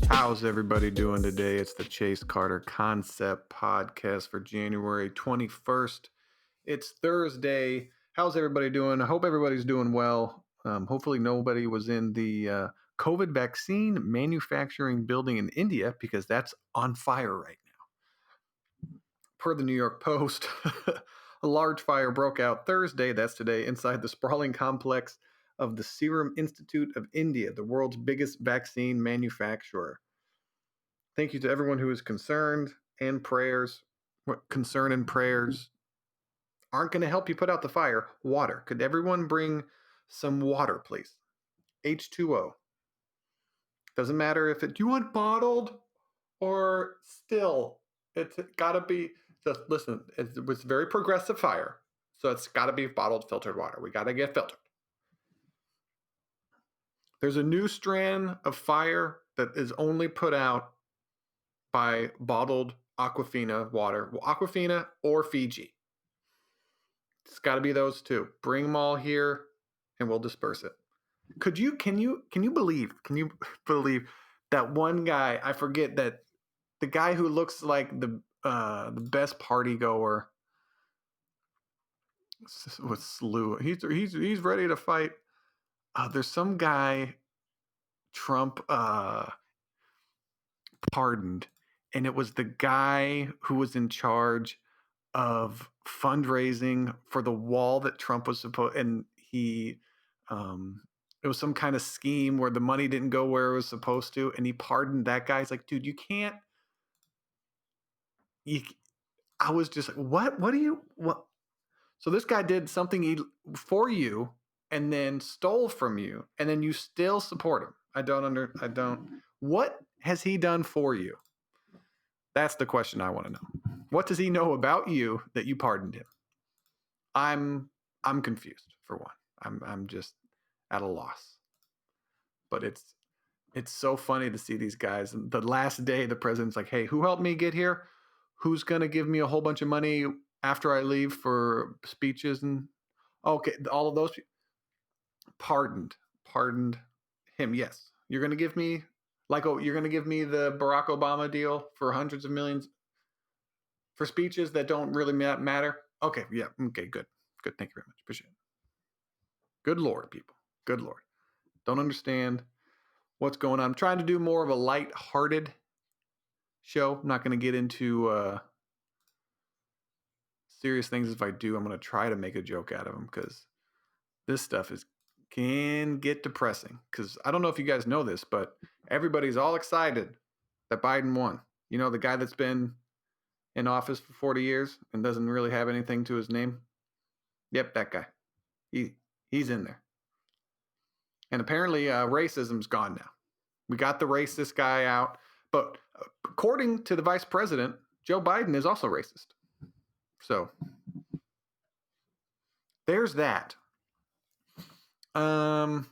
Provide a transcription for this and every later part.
How's everybody doing today? It's the Chase Carter Concept Podcast for January 21st. It's Thursday. How's everybody doing? I hope everybody's doing well. Hopefully nobody was in the COVID vaccine manufacturing building in India because that's on fire right now. Per the New York Post, a large fire broke out Thursday, that's today, inside the sprawling complex of the Serum Institute of India, the world's biggest vaccine manufacturer. Thank you to everyone who is concerned and prayers. Concern and prayers aren't going to help you put out the fire. Water. Could everyone bring some water, please? H2O. Doesn't matter if you want bottled or still. It's got to be, just listen, it was very progressive fire. So it's got to be bottled filtered water. We got to get filtered. There's a new strand of fire that is only put out by bottled Aquafina water. Well, Aquafina or Fiji. It's got to be those two. Bring them all here and we'll disperse it. Can you believe that one guy, I forget that the guy who looks like the best party goer with Slew. He's ready to fight. There's some guy Trump pardoned, and it was the guy who was in charge of fundraising for the wall that Trump was supposed, and he it was some kind of scheme where the money didn't go where it was supposed to, and he pardoned that guy. He's like, dude, you can't. I was just like, what? So this guy did something for you, and then stole from you, and then you still support him. I don't. What has he done for you? That's the question I want to know. What does he know about you that you pardoned him? I'm confused for one. I'm just at a loss. But it's so funny to see these guys. The last day, the president's like, "Hey, who helped me get here? Who's gonna give me a whole bunch of money after I leave for speeches?" And okay, all of those people pardoned him. Yes, you're gonna give me you're gonna give me the Barack Obama deal for hundreds of millions for speeches that don't really matter. Okay, yeah, okay, good. Thank you very much. Appreciate it. Good Lord, people. Good Lord. Don't understand what's going on. I'm trying to do more of a light-hearted show. I'm not going to get into serious things. If I do, I'm going to try to make a joke out of them because this stuff can get depressing. Because I don't know if you guys know this, but everybody's all excited that Biden won. You know, the guy that's been in office for 40 years and doesn't really have anything to his name. Yep, that guy. He's in there. And apparently racism's gone now. We got the racist guy out. But according to the vice president, Joe Biden is also racist. So there's that. It's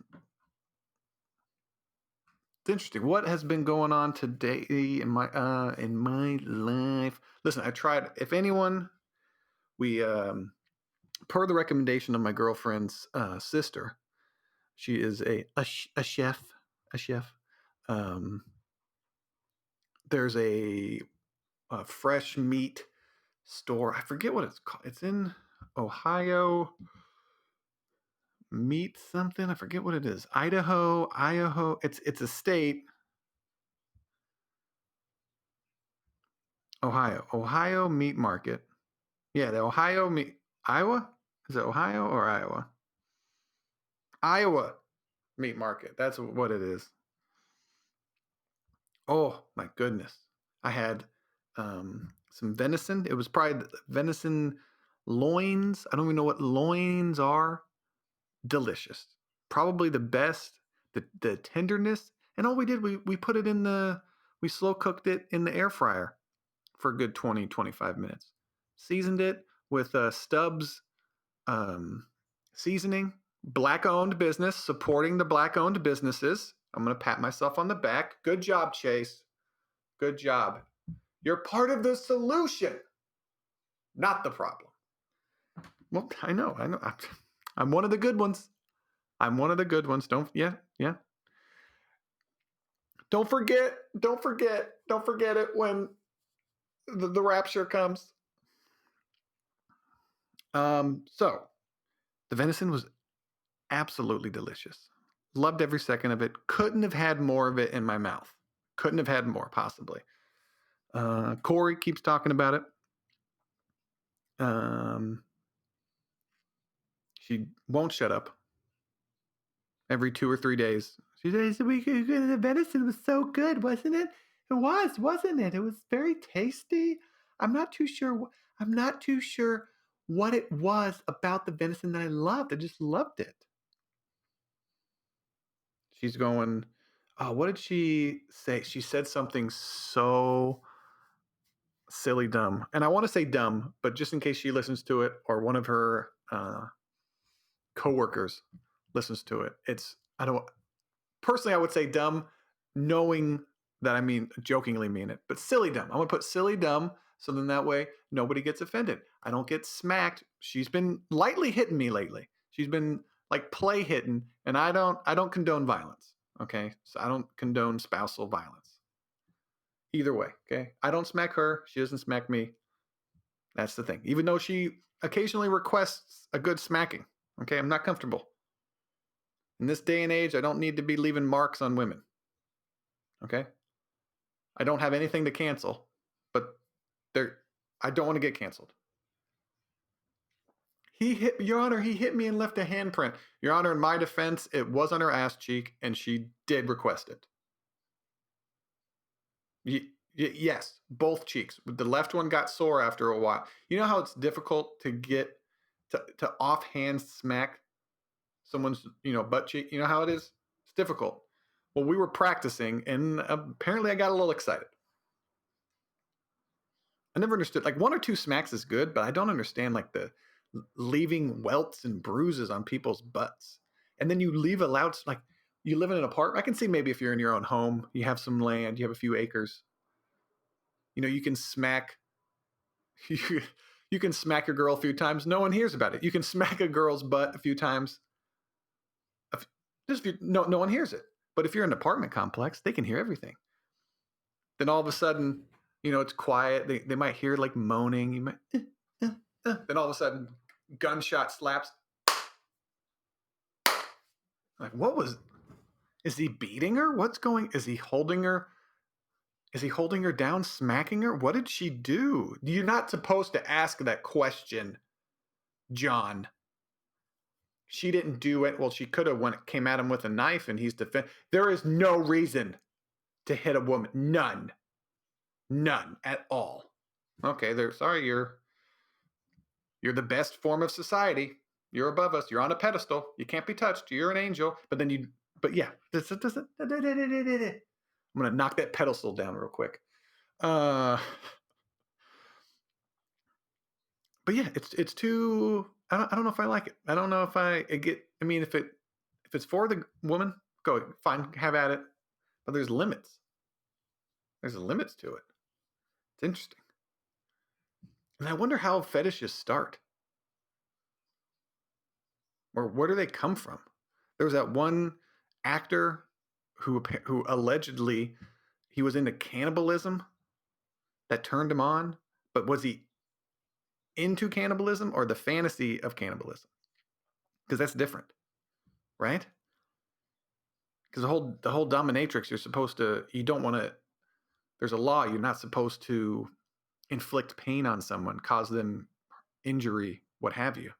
interesting. What has been going on today in my life? Listen, I tried. If anyone, we per the recommendation of my girlfriend's sister, she is a chef. There's a fresh meat store. I forget what it's called. It's in Ohio. Meat something. I forget what it is. Idaho. It's a state. Ohio Meat Market. Yeah, the Ohio Meat. Iowa? Is it Ohio or Iowa? Iowa Meat Market. That's what it is. Oh my goodness. I had some venison. It was probably venison loins. I don't even know what loins are. Delicious. Probably the best. The tenderness. And all we did, we put it we slow cooked it in the air fryer for a good 20-25 minutes. Seasoned it with Stubbs seasoning. Black-owned business, supporting the black-owned businesses. I'm going to pat myself on the back. Good job, Chase. Good job. You're part of the solution, not the problem. Well, I know. I'm one of the good ones. I'm one of the good ones. Yeah. Don't forget it when the rapture comes. So the venison was absolutely delicious. Loved every second of it. Couldn't have had more of it in my mouth. Couldn't have had more, possibly. Corey keeps talking about it. She won't shut up. Every 2 or 3 days, she says, the venison was so good, wasn't it? It was, wasn't it? It was very tasty. I'm not too sure. I'm not too sure what it was about the venison that I loved. I just loved it. She's going, oh, what did she say? She said something so silly dumb. And I want to say dumb, but just in case she listens to it or one of her coworkers listens to it, personally, I would say dumb, knowing that I jokingly mean it, but silly dumb. I'm going to put silly dumb so then that way nobody gets offended. I don't get smacked. She's been lightly hitting me lately. She's been like play hitting, and I don't condone violence. Okay, so I don't condone spousal violence. Either way, okay? I don't smack her. She doesn't smack me. That's the thing. Even though she occasionally requests a good smacking. Okay, I'm not comfortable. In this day and age, I don't need to be leaving marks on women. Okay? I don't have anything to cancel, but I don't want to get canceled. Your Honor, he hit me and left a handprint. Your Honor, in my defense, it was on her ass cheek, and she did request it. Yes, both cheeks. The left one got sore after a while. You know how it's difficult to get to offhand smack someone's butt cheek? You know how it is? It's difficult. Well, we were practicing, and apparently I got a little excited. I never understood. Like 1 or 2 smacks is good, but I don't understand like the leaving welts and bruises on people's butts. And then you leave a loud, like you live in an apartment. I can see maybe if you're in your own home, you have some land, you have a few acres. You can smack. You can smack your girl a few times. No one hears about it. You can smack a girl's butt a few times. No one hears it. But if you're in an apartment complex, they can hear everything. Then all of a sudden, it's quiet. They might hear like moaning. You might. Then all of a sudden, gunshot slaps. Like, is he beating her? Is he holding her? Is he holding her down, smacking her? What did she do? You're not supposed to ask that question, John. She didn't do it. Well, she could have came at him with a knife and he's There is no reason to hit a woman. None at all. Okay, you're the best form of society. You're above us. You're on a pedestal. You can't be touched. You're an angel. But yeah. I'm going to knock that pedestal down real quick. But yeah, it's too. I don't know if I like it. I don't know if I get. I mean, if it's for the woman, go fine, have at it. But there's limits. There's limits to it. It's interesting, and I wonder how fetishes start, or where do they come from? There was that one actor who allegedly he was into cannibalism that turned him on, but was he into cannibalism or the fantasy of cannibalism? Because that's different, right? Because the whole dominatrix, you don't want to. There's a law. You're not supposed to inflict pain on someone, cause them injury, what have you.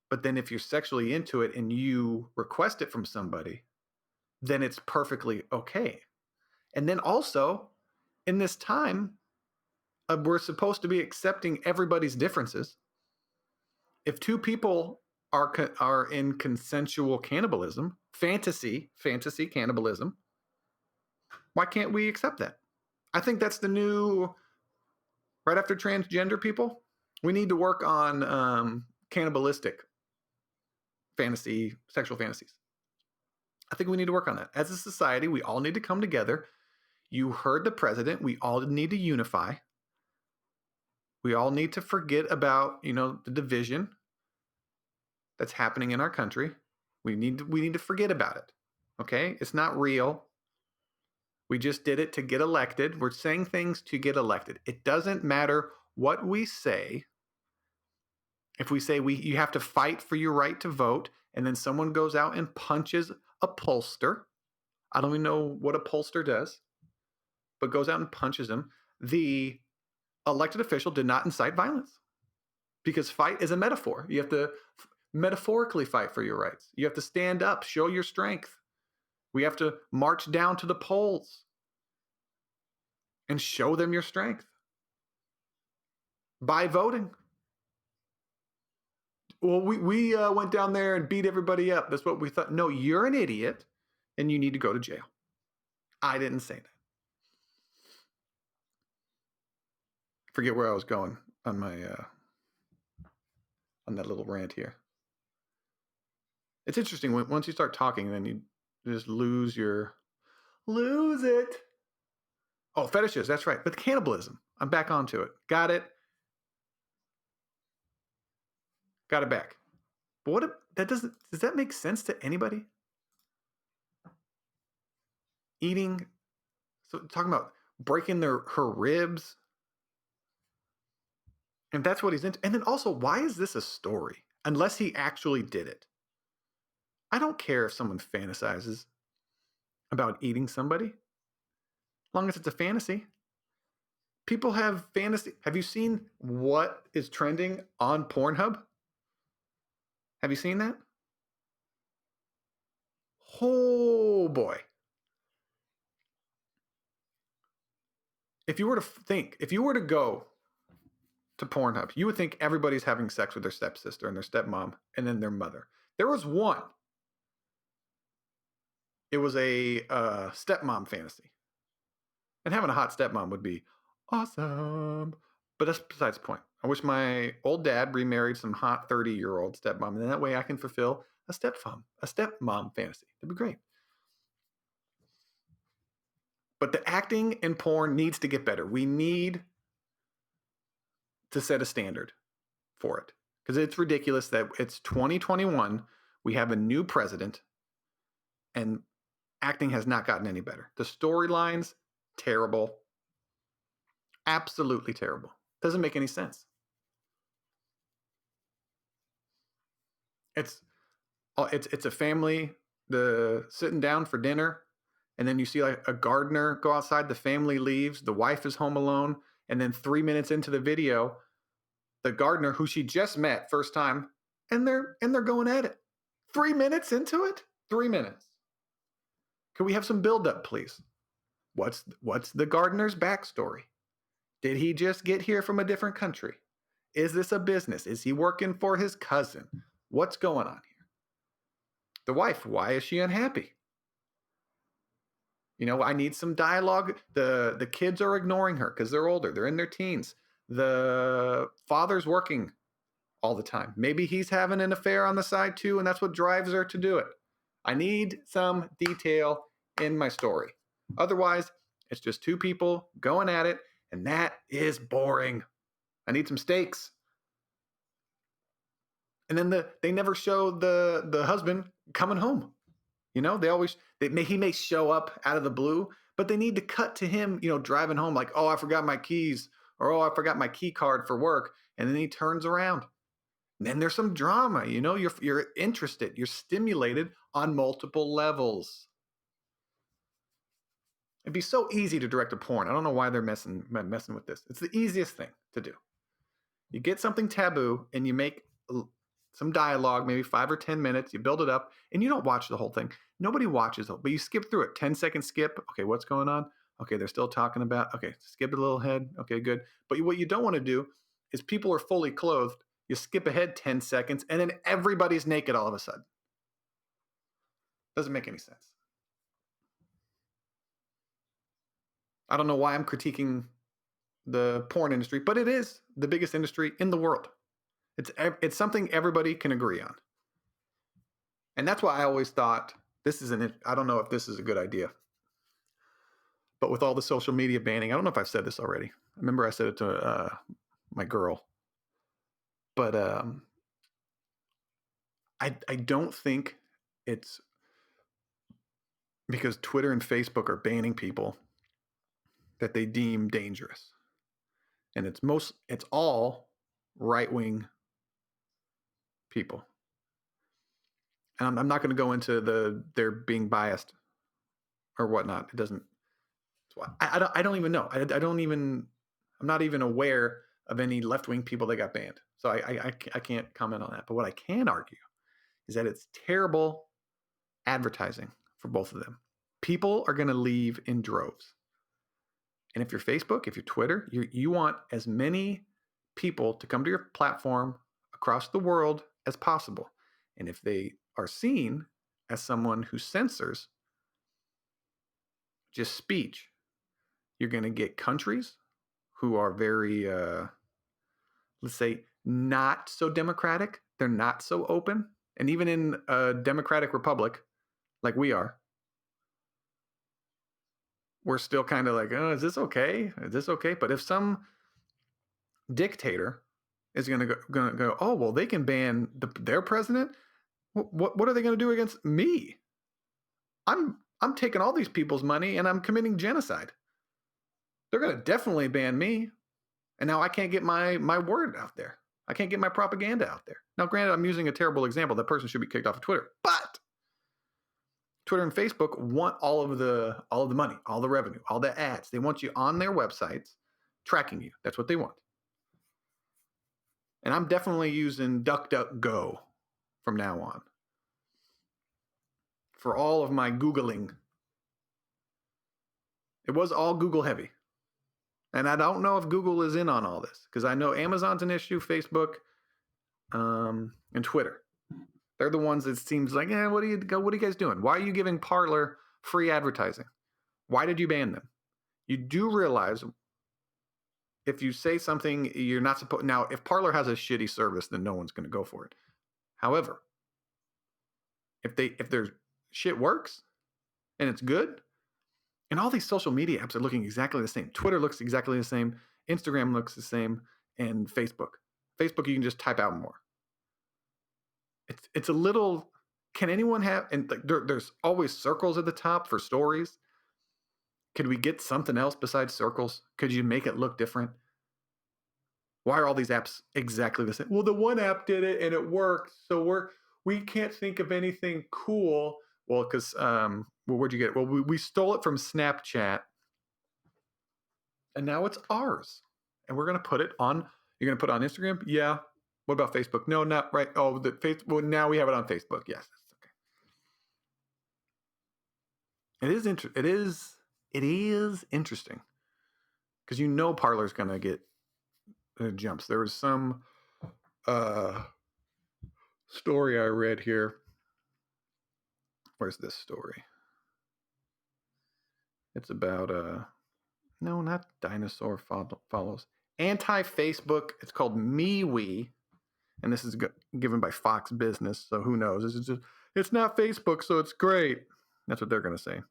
But then if you're sexually into it and you request it from somebody, then it's perfectly okay. And then also, in this time, we're supposed to be accepting everybody's differences. If 2 people are in consensual cannibalism, fantasy cannibalism, why can't we accept that? I think that's the new, right after transgender people, we need to work on cannibalistic sexual fantasies. I think we need to work on that. As a society, we all need to come together. You heard the president. We all need to unify. We all need to forget about, the division that's happening in our country. We need to forget about it. Okay? It's not real. We just did it to get elected. We're saying things to get elected. It doesn't matter what we say. If we say you have to fight for your right to vote, and then someone goes out and punches a pollster, I don't even know what a pollster does, but goes out and punches him, the elected official did not incite violence, because fight is a metaphor. You have to metaphorically fight for your rights. You have to stand up, show your strength. We have to march down to the polls and show them your strength by voting. Well, we went down there and beat everybody up. That's what we thought. No, you're an idiot, and you need to go to jail. I didn't say that. Forget where I was going on my on that little rant here. It's interesting once you start talking, then you just lose it. Oh, fetishes. That's right. But cannibalism. I'm back onto it. Got it. Got it back. But does that make sense to anybody? Eating, so talking about breaking her ribs. And that's what he's into. And then also, why is this a story? Unless he actually did it. I don't care if someone fantasizes about eating somebody. As long as it's a fantasy. People have fantasy. Have you seen what is trending on Pornhub? Have you seen that? Oh boy. If you were to go to Pornhub, you would think everybody's having sex with their stepsister and their stepmom and then their mother. There was one. It was a stepmom fantasy. And having a hot stepmom would be awesome. But that's besides the point. I wish my old dad remarried some hot 30-year-old stepmom, and that way I can fulfill a stepmom fantasy. That'd be great. But the acting in porn needs to get better. We need to set a standard for it. Because it's ridiculous that it's 2021, we have a new president, and acting has not gotten any better. The storylines, terrible. Absolutely terrible. Doesn't make any sense. It's a family sitting down for dinner, and then you see like a gardener go outside, the family leaves, the wife is home alone, and then 3 minutes into the video, the gardener who she just met first time, and they're going at it. 3 minutes into it? 3 minutes. Can we have some build-up, please? What's the gardener's backstory? Did he just get here from a different country? Is this a business? Is he working for his cousin? What's going on here? The wife, why is she unhappy? I need some dialogue. The kids are ignoring her because they're older. They're in their teens. The father's working all the time. Maybe he's having an affair on the side too, and that's what drives her to do it. I need some detail in my story. Otherwise, it's just two people going at it, and that is boring. I need some stakes. And then they never show the husband coming home. He may show up out of the blue, but they need to cut to him, driving home like, oh, I forgot my keys, or oh, I forgot my key card for work. And then he turns around. And then there's some drama, you're interested, you're stimulated on multiple levels. It'd be so easy to direct a porn. I don't know why they're messing with this. It's the easiest thing to do. You get something taboo and you make some dialogue, maybe 5 or 10 minutes, you build it up, and you don't watch the whole thing. Nobody watches it, but you skip through it. 10-second skip. Okay, what's going on? Okay, they're still talking about, okay, skip it a little ahead. Okay, good. But what you don't want to do is people are fully clothed. You skip ahead 10 seconds, and then everybody's naked all of a sudden. Doesn't make any sense. I don't know why I'm critiquing the porn industry, but it is the biggest industry in the world. It's something everybody can agree on. And that's why I always thought I don't know if this is a good idea. But with all the social media banning, I don't know if I've said this already. I remember I said it to my girl. But I don't think it's because Twitter and Facebook are banning people that they deem dangerous. And it's all right-wing people. And I'm not going to go into they're being biased or whatnot. It doesn't. I don't even know. I'm not even aware of any left-wing people that got banned. So I can't comment on that. But what I can argue is that it's terrible advertising for both of them. People are going to leave in droves. And if you're Facebook, if you're Twitter, you want as many people to come to your platform across the world as possible. And if they are seen as someone who censors just speech, you're going to get countries who are very, let's say, not so democratic. They're not so open. And even in a democratic republic like we are, we're still kind of like, oh, is this okay? Is this okay? But if some dictator is going to go, oh, well, they can ban their president. What are they going to do against me? I'm taking all these people's money and I'm committing genocide. They're going to definitely ban me. And now I can't get my word out there. I can't get my propaganda out there. Now, granted, I'm using a terrible example. That person should be kicked off of Twitter. But Twitter and Facebook want all of the money, all the revenue, all the ads. They want you on their websites tracking you. That's what they want. And I'm definitely using DuckDuckGo from now on for all of my Googling. It was all Google heavy. And I don't know if Google is in on all this because I know Amazon's an issue, Facebook, and Twitter. They're the ones that seems like, what are you guys doing? Why are you giving Parler free advertising? Why did you ban them? You do realize if you say something you're not supposed. Now, if Parler has a shitty service, then no one's going to go for it. However, if their shit works and it's good, and all these social media apps are looking exactly the same. Twitter looks exactly the same. Instagram looks the same, and Facebook. Facebook, you can just type out more. It's a little. Can anyone have? And there's always circles at the top for stories. Could we get something else besides circles? Could you make it look different? Why are all these apps exactly the same? Well, the one app did it and it worked, so we can't think of anything cool. Well, because where'd you get it? Well, we stole it from Snapchat, and now it's ours, and we're gonna put it on. You're gonna put it on Instagram? Yeah. What about Facebook? No, not right. Oh, the Facebook. Well, now we have it on Facebook. Yes, okay. It is interesting because Parler's gonna get jumps. There was some story I read here. Where's this story? It's about no, not dinosaur follows. Anti-Facebook. It's called MeWe, and this is given by Fox Business. So who knows? It's not Facebook, so it's great. That's what they're going to say.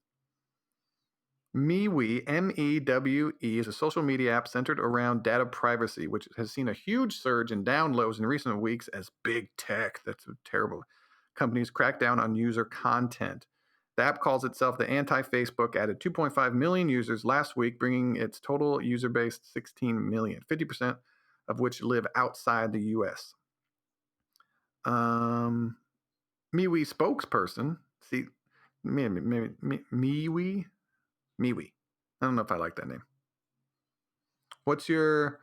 MeWe, M-E-W-E, is a social media app centered around data privacy, which has seen a huge surge in downloads in recent weeks as big tech, that's terrible, companies crack down on user content. The app calls itself the Anti-Facebook, added 2.5 million users last week, bringing its total user base to 16 million, 50% of which live outside the U.S. MeWe spokesperson, see, MeWe? MeWe. I don't know if I like that name. What's your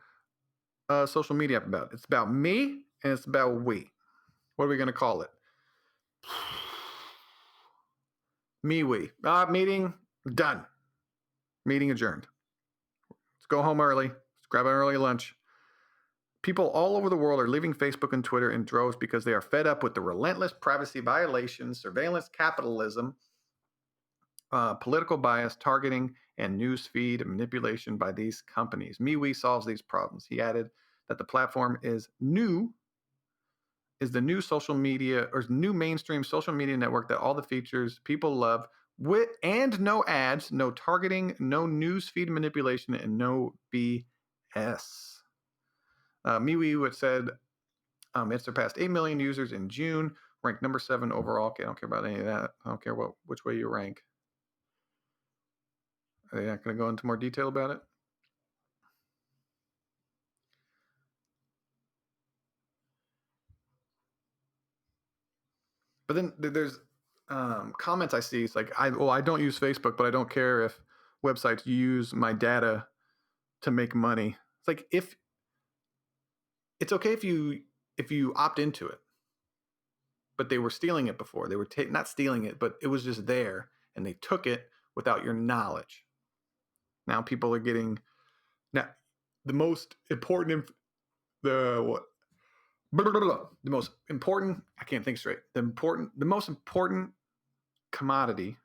social media app about? It's about me and it's about we. What are we going to call it? MeWe. Meeting done. Meeting adjourned. Let's go home early. Let's grab an early lunch. People all over the world are leaving Facebook and Twitter in droves because they are fed up with the relentless privacy violations, surveillance capitalism, political bias, targeting, and newsfeed manipulation by these companies. MeWe solves these problems. He added that the platform is the new social media or new mainstream social media network that all the features people love and no ads, no targeting, no newsfeed manipulation, and no BS. MeWe, which said it surpassed 8 million users in June, ranked number 7 overall. Okay, I don't care about any of that. I don't care which way you rank. Are they not going to go into more detail about it? But then there's comments I see. It's like, I don't use Facebook, but I don't care if websites use my data to make money. It's like, if it's okay if you opt into it, but they were stealing it before. They were not stealing it, but it was just there, and they took it without your knowledge. Now people are getting now the most important the most important, I can't think straight. The most important commodity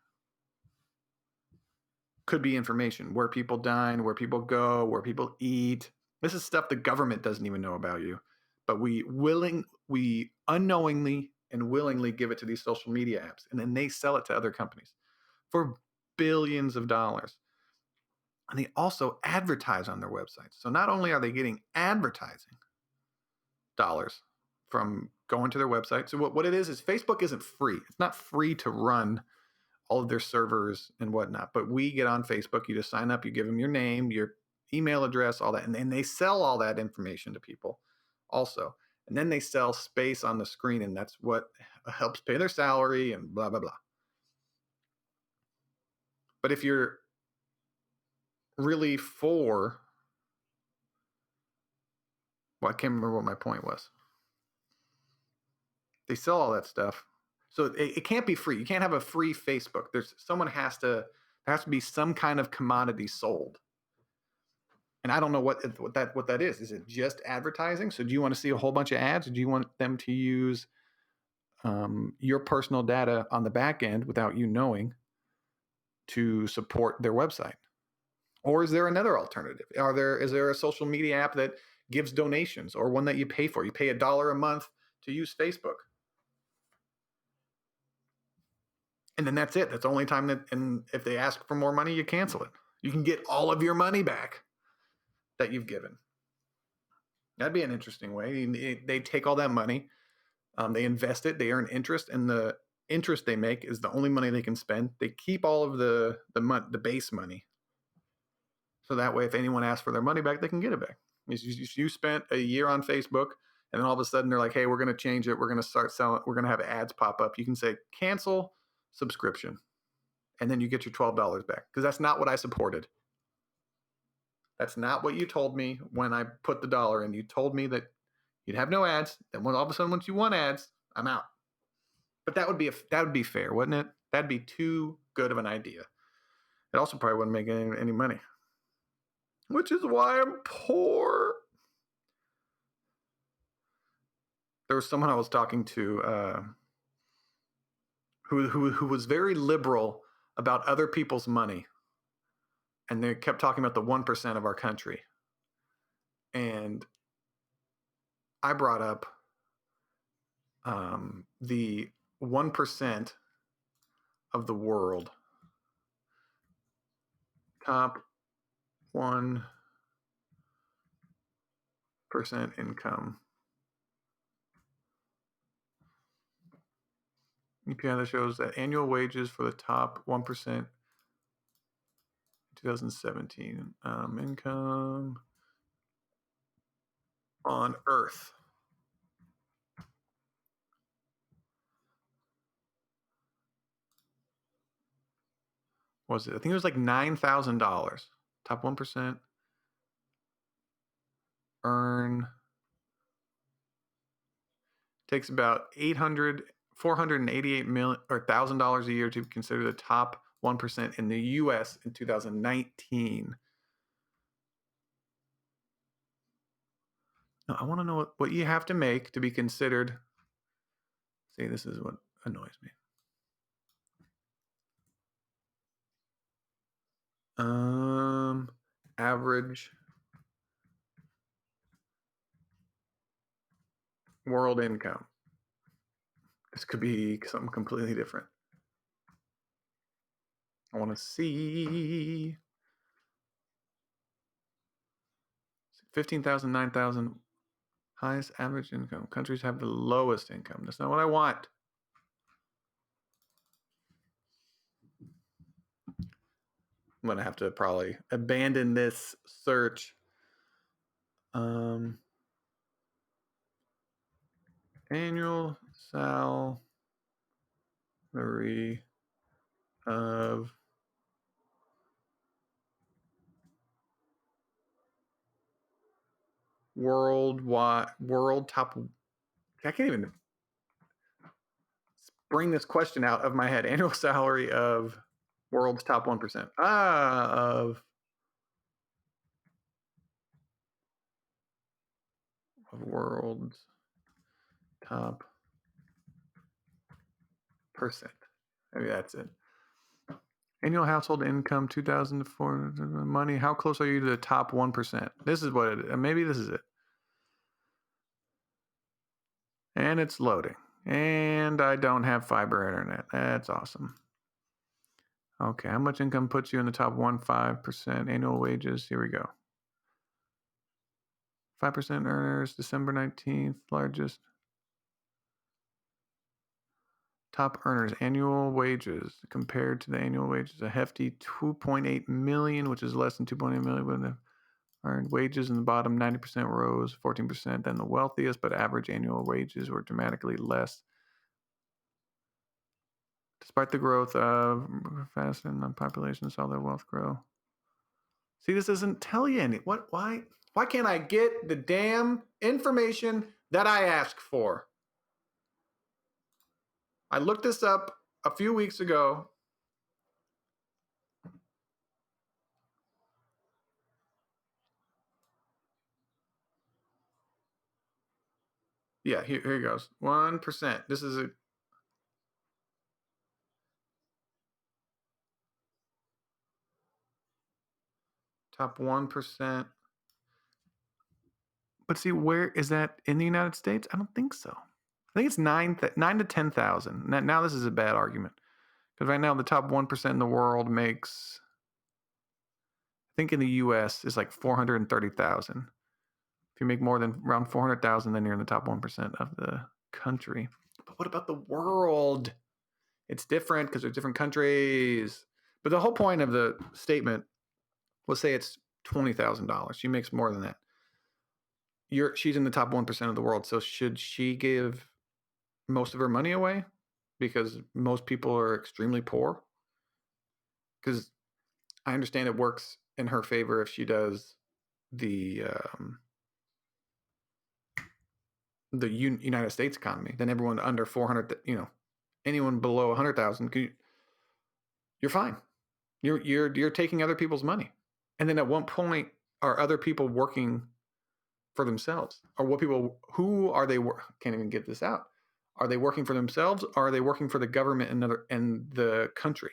could be information: where people dine, where people go, where people eat. This is stuff the government doesn't even know about you, but we unknowingly and willingly give it to these social media apps, and then they sell it to other companies for billions of dollars. And they also advertise on their websites. So not only are they getting advertising dollars from going to their website. So what it is Facebook isn't free. It's not free to run all of their servers and whatnot. But we get on Facebook, you just sign up, you give them your name, your email address, all that. And then they sell all that information to people also. And then they sell space on the screen, and that's what helps pay their salary and blah, blah, blah. But if you're really for, well, I can't remember what my point was. They sell all that stuff. So it can't be free. You can't have a free Facebook. There has to be some kind of commodity sold. And I don't know what that is. Is it just advertising? So do you want to see a whole bunch of ads, or do you want them to use your personal data on the back end without you knowing to support their website? Or is there another alternative? Is there a social media app that gives donations, or one that you pay for? You pay $1 a month to use Facebook. And then that's it. That's the only time and if they ask for more money, you cancel it. You can get all of your money back that you've given. That'd be an interesting way. They take all that money, they invest it, they earn interest, and the interest they make is the only money they can spend. They keep all of the base money. So that way, if anyone asks for their money back, they can get it back. You spent a year on Facebook, and then all of a sudden they're like, hey, we're going to change it. We're going to start selling. We're going to have ads pop up. You can say cancel subscription, and then you get your $12 back, because that's not what I supported. That's not what you told me when I put the dollar in. You told me that you'd have no ads. Then when all of a sudden, once you want ads, I'm out. But that would be fair, wouldn't it? That'd be too good of an idea. It also probably wouldn't make any money, which is why I'm poor. There was someone I was talking to who was very liberal about other people's money, and they kept talking about the 1% of our country. And I brought up the 1% of the world, top 1% income. EPI that shows that annual wages for the top 1% 2017 income on Earth. Was it? I think it was like $9,000. Top 1% earn, takes about $488 million or $1,000 a year to consider the top 1% in the U.S. in 2019. Now, I want to know what you have to make to be considered. See, this is what annoys me. Average world income. This could be something completely different. I want to see 15,000, 9,000. Highest average income. Countries have the lowest income. That's not what I want. I'm going to have to probably abandon this search. Annual salary of world top. I can't even bring this question out of my head. Annual salary of world's top 1%. Of world's top percent. Maybe that's it. Annual household income 2004 money. How close are you to the top 1%? This is what it is. Maybe this is it. And it's loading. And I don't have fiber internet. That's awesome. Okay, how much income puts you in the top 1.5% annual wages? Here we go. 5% earners, December 19th, largest. Top earners, annual wages compared to the annual wages, a hefty 2.8 million, which is less than 2.8 million, but the earned wages in the bottom 90% rose 14% than the wealthiest, but average annual wages were dramatically less. Despite the growth of fast and population saw their wealth grow. See, this doesn't tell you any. Why can't I get the damn information that I asked for? I looked this up a few weeks ago. Yeah, here goes. 1%. This is a top 1%. But see, where is that in the United States? I don't think so. I think it's 9 to 10,000. Now this is a bad argument. Because right now the top 1% in the world makes, I think in the US is like 430,000. If you make more than around 400,000, then you're in the top 1% of the country. But what about the world? It's different because there's different countries. But the whole point of the statement, let's say it's $20,000. She makes more than that. She's in the top 1% of the world. So should she give most of her money away because most people are extremely poor? Because I understand it works in her favor if she does the United States economy. Then everyone under 400, anyone below 100,000, you're fine. You're taking other people's money. And then at one point, are other people working for themselves? Or who are they? Can't even get this out. Are they working for themselves? Or are they working for the government and the country?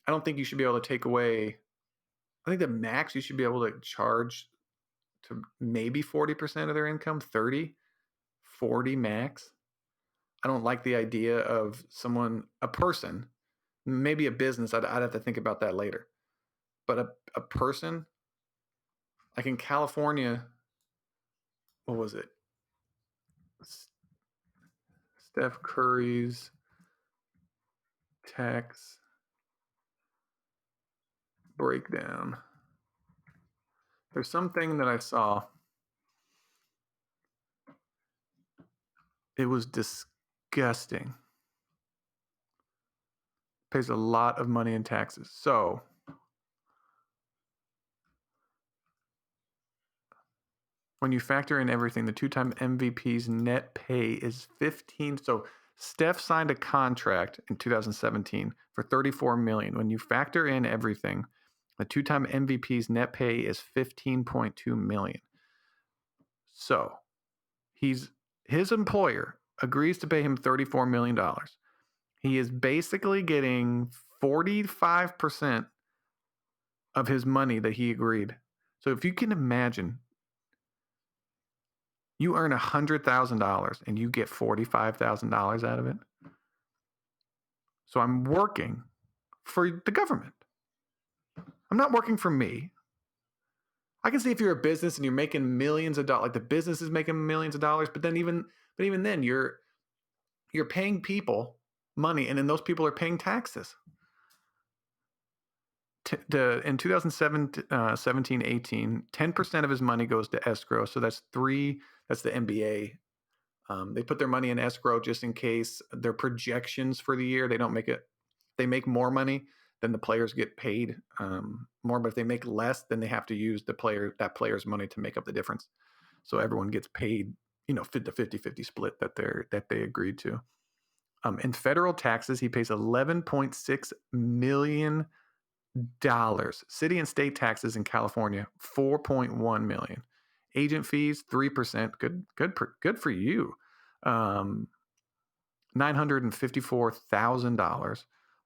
I don't think you should be able to take away. I think the max you should be able to charge to maybe 40% of their income, 30, 40 max. I don't like the idea of a person, maybe a business. I'd have to think about that later. But a person, like in California, what was it? Steph Curry's tax breakdown. There's something that I saw. It was disgusting. Pays a lot of money in taxes. So when you factor in everything, the two-time MVP's net pay is 15. So Steph signed a contract in 2017 for $34 million. When you factor in everything, the two-time MVP's net pay is $15.2 million. So his employer agrees to pay him $34 million. He is basically getting 45% of his money that he agreed. So if you can imagine, you earn $100,000 and you get $45,000 out of it. So I'm working for the government. I'm not working for me. I can see if you're a business and you're making millions of dollars, like the business is making millions of dollars, but even then, you're paying people money, and then those people are paying taxes. In 2017, 18, 10% of his money goes to escrow. So that's the NBA. They put their money in escrow just in case their projections for the year, they make more money, then the players get paid more. But if they make less, then they have to use that player's money to make up the difference. So everyone gets paid, the 50-50 split that they agreed to. In federal taxes, he pays $11.6 million. City and state taxes in California, $4.1 million. Agent fees, 3%. Good for you. $954,000.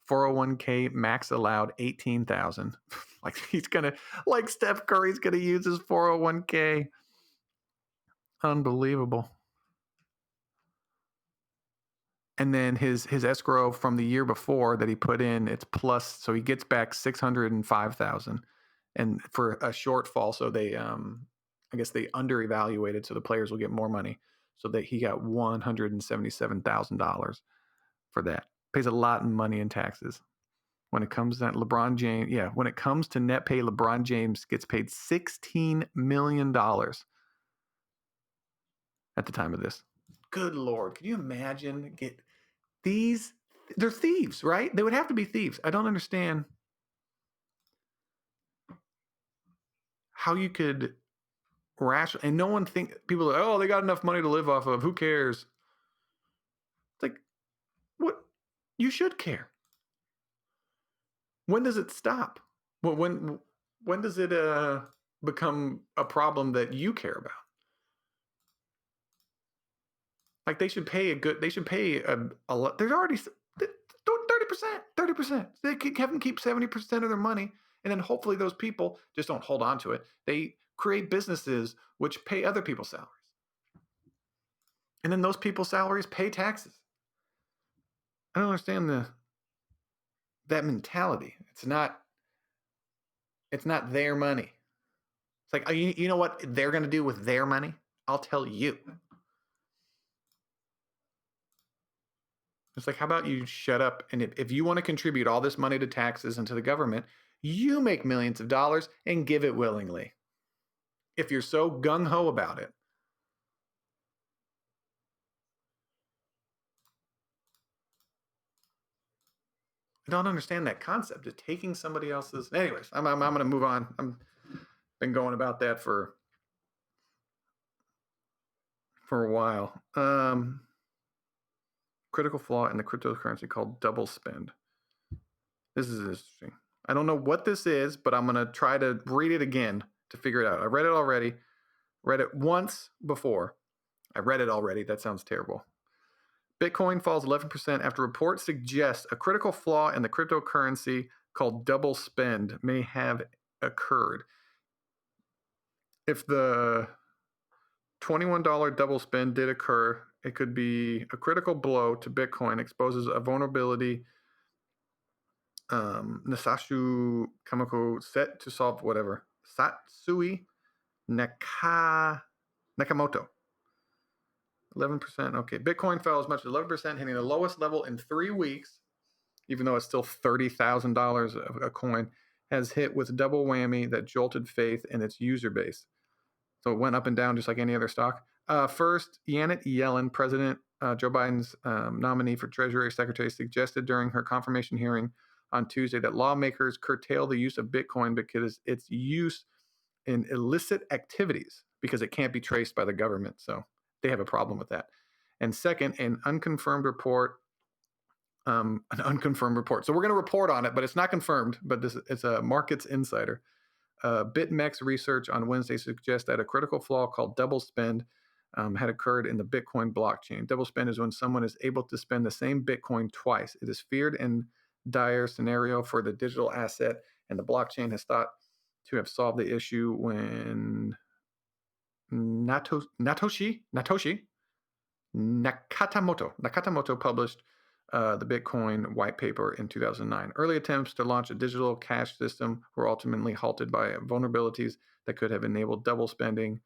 401k max allowed $18,000. Like Steph Curry's gonna use his 401k. Unbelievable. And then his escrow from the year before that he put in, it's plus, so he gets back $605,000, and for a shortfall, so they I guess they under-evaluated, so the players will get more money, so that he got $177,000 for that. Pays a lot of money in taxes. When it comes to that, LeBron James, when it comes to net pay, LeBron James gets paid $16 million at the time of this. Good Lord, can you imagine? They're thieves, right? They would have to be thieves. I don't understand how you could rationally, and no one people are, oh, they got enough money to live off of. Who cares? It's like, what? You should care. When does it stop? When does it become a problem that you care about? Like they should pay a lot. There's already 30%. They have them keep 70% of their money, and then hopefully those people just don't hold on to it. They create businesses which pay other people's salaries, and then those people's salaries pay taxes. I don't understand that mentality. It's not their money. It's like, you know what they're going to do with their money? I'll tell you. It's like, how about you shut up, and if you want to contribute all this money to taxes and to the government, you make millions of dollars and give it willingly. If you're so gung-ho about it. I don't understand that concept of taking somebody else's. Anyways, I'm going to move on. I've been going about that for a while. Critical flaw in the cryptocurrency called double spend. This is interesting. I don't know what this is, but I'm going to try to read it again to figure it out. I read it already. Read it once before. I read it already. That sounds terrible. Bitcoin falls 11% after reports suggest a critical flaw in the cryptocurrency called double spend may have occurred. If the $21 double spend did occur, it could be a critical blow to Bitcoin, exposes a vulnerability. Nasashu Kamako set to solve whatever. Satsui Nakamoto. 11%. Okay. Bitcoin fell as much as 11%, hitting the lowest level in 3 weeks, even though it's still $30,000 a coin, has hit with double whammy that jolted faith in its user base. So it went up and down just like any other stock. First, Janet Yellen, President Joe Biden's nominee for Treasury Secretary, suggested during her confirmation hearing on Tuesday that lawmakers curtail the use of Bitcoin because its use in illicit activities, because it can't be traced by the government. So they have a problem with that. And second, an unconfirmed report. So we're going to report on it, but it's not confirmed. But it's a Markets Insider. BitMEX research on Wednesday suggests that a critical flaw called double spend had occurred in the Bitcoin blockchain. Double spend is when someone is able to spend the same Bitcoin twice. It is feared and dire scenario for the digital asset, and the blockchain has thought to have solved the issue when Nakamoto published the Bitcoin white paper in 2009. Early attempts to launch a digital cash system were ultimately halted by vulnerabilities that could have enabled double spending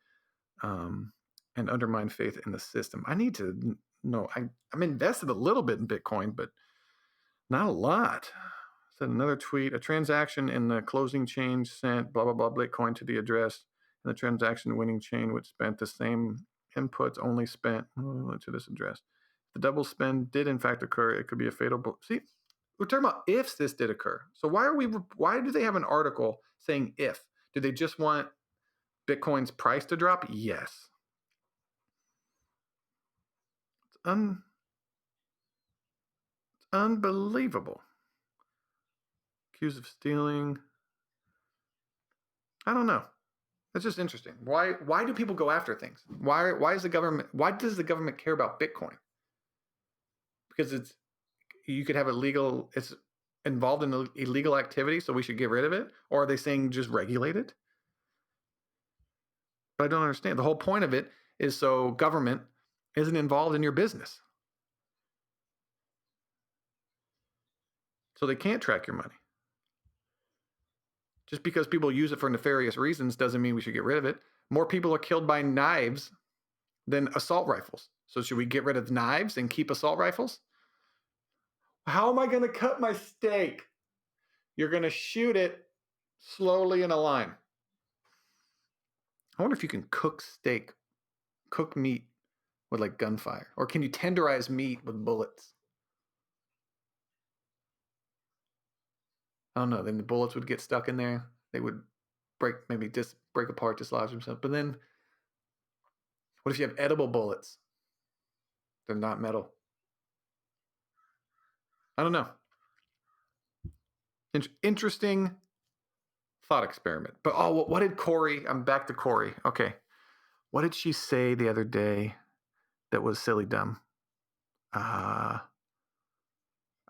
and undermined faith in the system. I need to know. I'm invested a little bit in Bitcoin, but not a lot. Said another tweet, a transaction in the closing chain sent blah, blah, blah, Bitcoin to the address, and the transaction winning chain, which spent the same inputs, only spent to this address. The double spend did in fact occur. It could be a fatal. See, we're talking about ifs this did occur. So why do they have an article saying if? Do they just want Bitcoin's price to drop? Yes. It's unbelievable. Accused of stealing. I don't know. It's just interesting. Why do people go after things? Why does the government care about Bitcoin? Because you could have it's involved in illegal activity, so we should get rid of it? Or are they saying just regulate it? But I don't understand. The whole point of it is so government isn't involved in your business. So they can't track your money. Just because people use it for nefarious reasons doesn't mean we should get rid of it. More people are killed by knives than assault rifles. So should we get rid of knives and keep assault rifles? How am I going to cut my steak? You're going to shoot it slowly in a line. I wonder if you can cook meat with like gunfire. Or can you tenderize meat with bullets? I don't know. Then the bullets would get stuck in there. They would break apart, dislodge themselves. But then what if you have edible bullets? They're not metal. I don't know. Interesting thought experiment. But what did Corey? I'm back to Corey. Okay. What did she say the other day that was silly dumb? I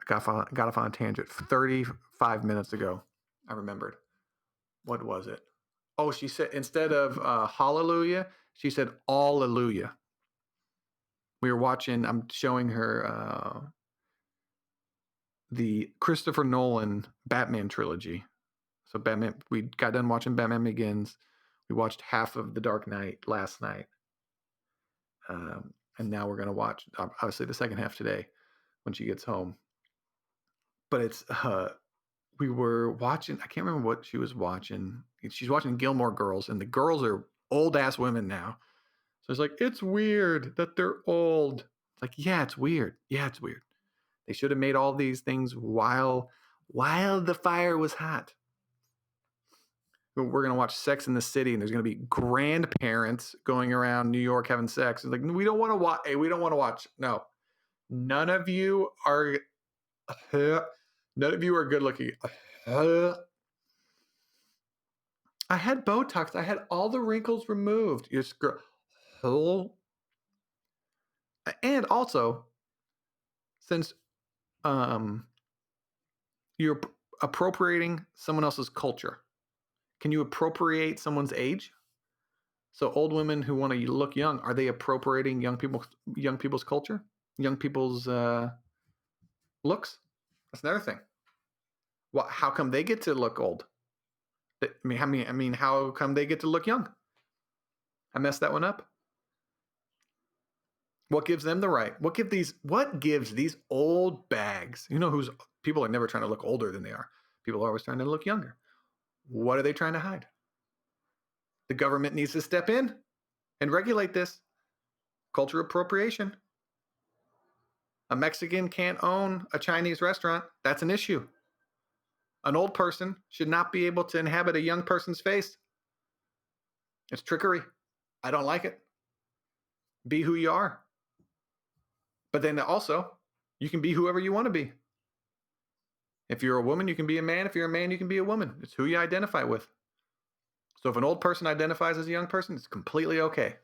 got off on a tangent 35 minutes ago. I remembered. What was it? Oh, she said instead of hallelujah, she said alleluia. We were watching, I'm showing her the Christopher Nolan Batman trilogy. So Batman, we got done watching Batman Begins. We watched half of The Dark Knight last night. And now we're going to watch, obviously, the second half today when she gets home. But it's, we were watching, I can't remember what she was watching. She's watching Gilmore Girls, and the girls are old-ass women now. So it's like, it's weird that they're old. It's like, yeah, it's weird. Yeah, it's weird. They should have made all these things while the fire was hot. We're going to watch Sex in the City, and there's going to be grandparents going around New York having sex. It's like, we don't want to watch. Hey, we don't want to watch. No. None of you are good looking. I had Botox. I had all the wrinkles removed. And also, since you're appropriating someone else's culture, can you appropriate someone's age? So old women who want to look young, are they appropriating young people's culture, young people's looks? That's another thing. Well, how come they get to look old? I mean, how come they get to look young? I messed that one up. What gives them the right? What gives these old bags? You know, people are never trying to look older than they are. People are always trying to look younger. What are they trying to hide? The government needs to step in and regulate this. Culture appropriation. A Mexican can't own a Chinese restaurant. That's an issue. An old person should not be able to inhabit a young person's face. It's trickery. I don't like it. Be who you are. But then also, you can be whoever you want to be. If you're a woman, you can be a man. If you're a man, you can be a woman. It's who you identify with. So if an old person identifies as a young person, it's completely okay.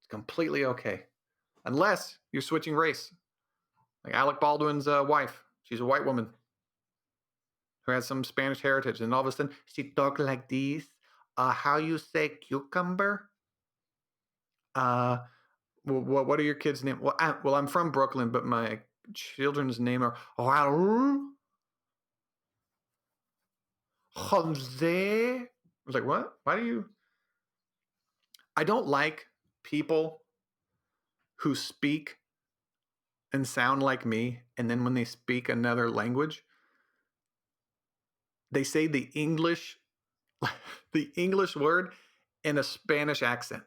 It's completely okay. Unless you're switching race. Like Alec Baldwin's wife. She's a white woman who has some Spanish heritage. And all of a sudden, she talks like this. How you say cucumber? What are your kids' names? Well, I'm from Brooklyn, but my children's name are Raul, Jose. I was like, what? Why do you? I don't like people who speak and sound like me, and then when they speak another language, they say the English the English word in a Spanish accent.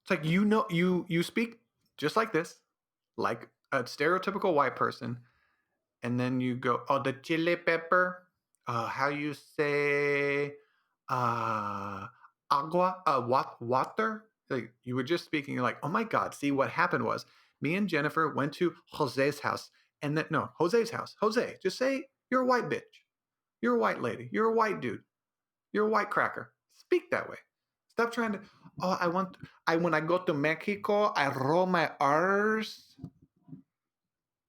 It's like, you speak just like this, like a stereotypical white person, and then you go, oh, the chili pepper. How you say agua, water? Like, you were just speaking, you're like, oh my God. See, what happened was me and Jennifer went to Jose's house, and then, no, Jose's house. Jose, just say, you're a white bitch. You're a white lady. You're a white dude. You're a white cracker. Speak that way. Stop trying to, oh, when I go to Mexico, I roll my R's.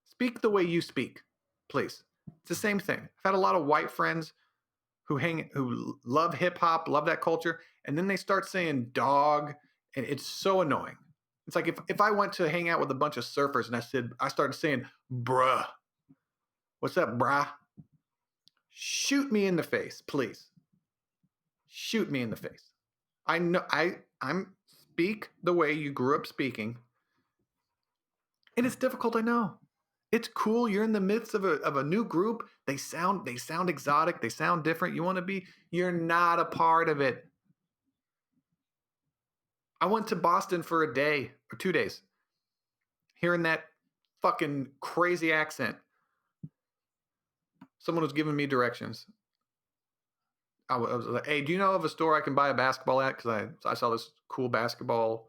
Speak the way you speak, please. It's the same thing. I've had a lot of white friends who love hip hop, love that culture, and then they start saying dog, and it's so annoying. It's like if I went to hang out with a bunch of surfers and I started saying bruh. What's up, bruh? Shoot me in the face, please. Shoot me in the face. I know I'm speak the way you grew up speaking. And it's difficult, I know. It's cool. You're in the midst of a new group. They sound exotic. They sound different. You're not a part of it. I went to Boston for a day or 2 days. Hearing that fucking crazy accent. Someone was giving me directions. I was like, hey, do you know of a store I can buy a basketball at? Because I saw this cool basketball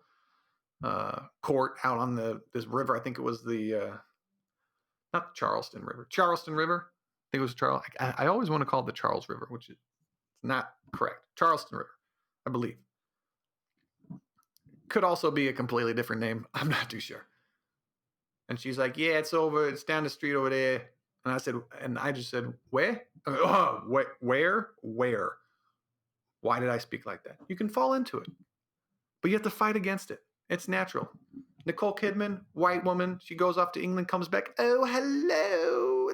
court out on this river. I think it was not the Charleston River. Charleston River. I think it was Charles. I always want to call it the Charles River, which is not correct. Charleston River, I believe. Could also be a completely different name. I'm not too sure. And she's like, yeah, it's down the street over there. And I just said, where? Oh, where? Why did I speak like that? You can fall into it, but you have to fight against it. It's natural. Nicole Kidman, white woman, she goes off to England, comes back. Oh, hello.